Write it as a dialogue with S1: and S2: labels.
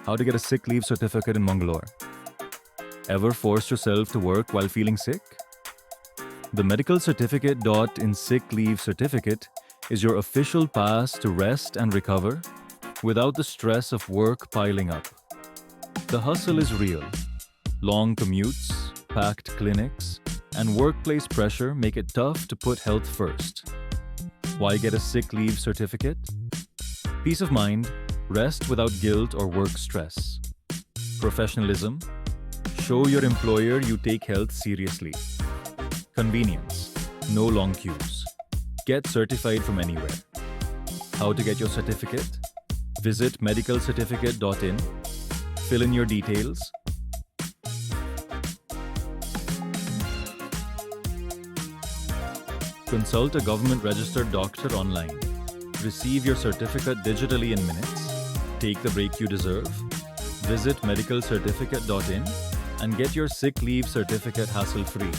S1: How to get a sick leave certificate in Mangalore. Ever forced yourself to work while feeling sick? The medical certificate in sick leave certificate is your official pass to rest and recover without the stress of work piling up. The hustle is real. Long commutes, packed clinics, and workplace pressure make it tough to put health first. Why get a sick leave certificate? Peace of mind, rest without guilt or work stress. Professionalism, show your employer you take health seriously. Convenience, no long queues. Get certified from anywhere. How to get your certificate? Visit medicalcertificate.in, fill in your details. Consult a government registered doctor online. Receive your certificate digitally in minutes. Take the break you deserve. Visit medicalcertificate.in and get your sick leave certificate hassle-free.